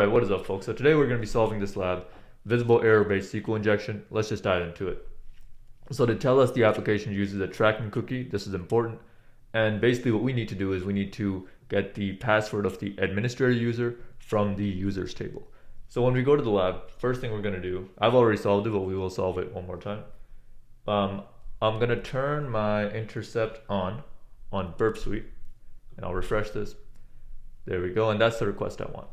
Alright, what is up folks? So today we're going to be solving this lab, visible error-based SQL injection. Let's just dive into it. So to tell us the application uses a tracking cookie, this is important. And basically what we need to do is we need to get the password of the administrator user from the users table. So when we go to the lab, first thing we're going to do, I've already solved it, but we will solve it one more time. I'm going to turn my intercept on Burp Suite, and I'll refresh this. There we go, and that's the request I want.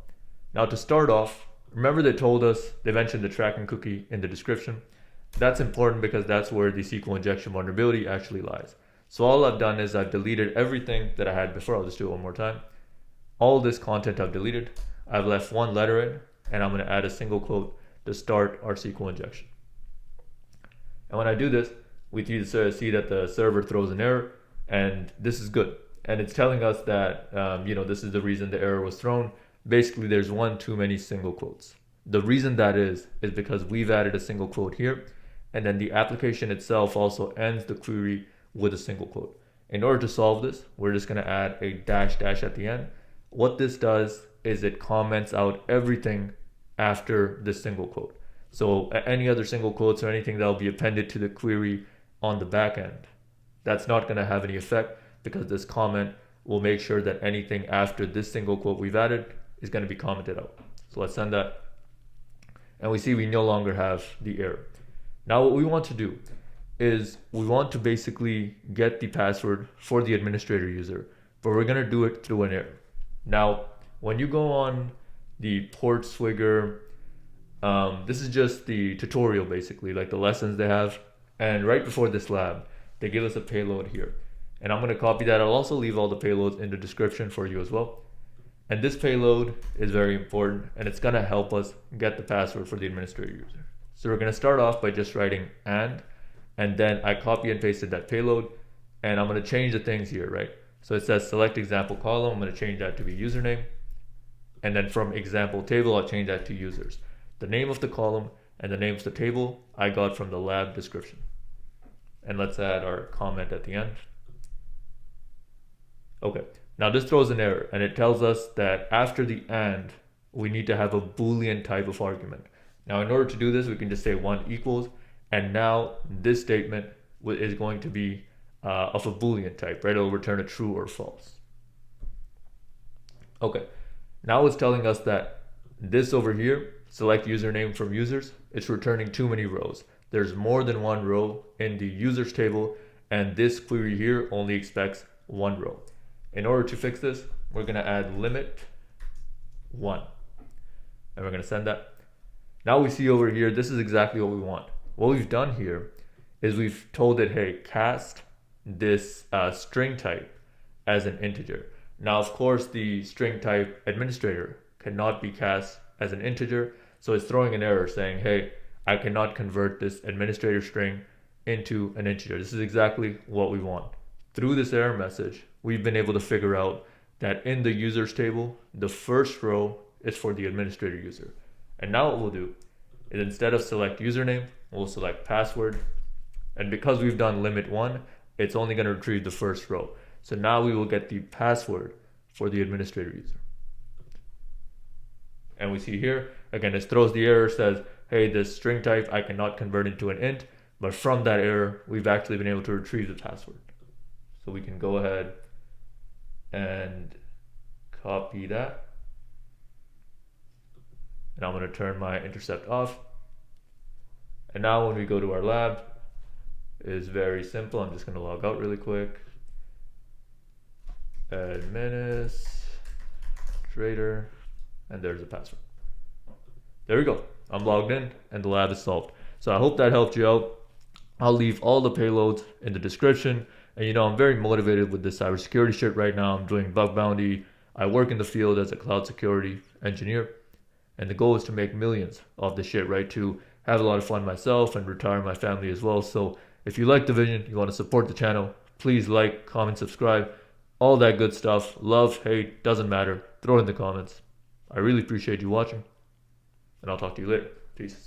Now to start off, remember they told us, they mentioned the tracking cookie in the description. That's important because that's where the SQL injection vulnerability actually lies. So all I've done is I've deleted everything that I had before. I'll just do it one more time. All this content I've deleted. I've left one letter in, and I'm going to add a single quote to start our SQL injection. And when I do this, we see that the server throws an error, and this is good. And it's telling us that, this is the reason the error was thrown. Basically, there's one too many single quotes. The reason that is because we've added a single quote here, and then the application itself also ends the query with a single quote. In order to solve this, we're just going to add a dash at the end. What this does is it comments out everything after this single quote. So any other single quotes or anything that will be appended to the query on the back end, that's not going to have any effect because this comment will make sure that anything after this single quote we've added is going to be commented out. So let's send that. And we see we no longer have the error. Now what we want to do is we want to basically get the password for the administrator user, but we're going to do it through an error. Now, when you go on the PortSwigger, this is just the tutorial basically, like the lessons they have. And right before this lab, they give us a payload here. And I'm going to copy that. I'll also leave all the payloads in the description for you as well. And this payload is very important, and it's going to help us get the password for the administrator user. So we're going to start off by just writing and then I copy and pasted that payload, and I'm going to change the things here, right? So it says select example column. I'm going to change that to be username. And then from example table, I'll change that to users. The name of the column and the name of the table I got from the lab description. And let's add our comment at the end. Okay. Now this throws an error, and it tells us that after the and, we need to have a Boolean type of argument. Now in order to do this, we can just say 1 equals, and now this statement is going to be of a Boolean type, right? It'll return a true or false. Okay, now it's telling us that this over here, select username from users, it's returning too many rows. There's more than one row in the users table, and this query here only expects one row. In order to fix this, we're going to add limit 1, and we're going to send that. Now we see over here, this is exactly what we want. What we've done here is we've told it, hey, cast this string type as an integer. Now, of course, the string type administrator cannot be cast as an integer, so it's throwing an error saying, hey, I cannot convert this administrator string into an integer. This is exactly what we want. Through this error message, we've been able to figure out that in the users table, the first row is for the administrator user. And now what we'll do is instead of select username, we'll select password. And because we've done limit 1, it's only going to retrieve the first row. So now we will get the password for the administrator user. And we see here, again, it throws the error, says, hey, this string type I cannot convert into an int. But from that error, we've actually been able to retrieve the password. So we can go ahead and copy that. And I'm going to turn my intercept off. And now when we go to our lab, it's very simple. I'm just going to log out really quick. Administrator, and there's the password. There we go. I'm logged in and the lab is solved. So I hope that helped you out. I'll leave all the payloads in the description. And I'm very motivated with this cybersecurity shit right now. I'm doing bug bounty. I work in the field as a cloud security engineer. And the goal is to make millions off this shit, right? To have a lot of fun myself and retire my family as well. So if you like the vision, you want to support the channel, please like, comment, subscribe, all that good stuff. Love, hate, doesn't matter. Throw it in the comments. I really appreciate you watching. And I'll talk to you later. Peace.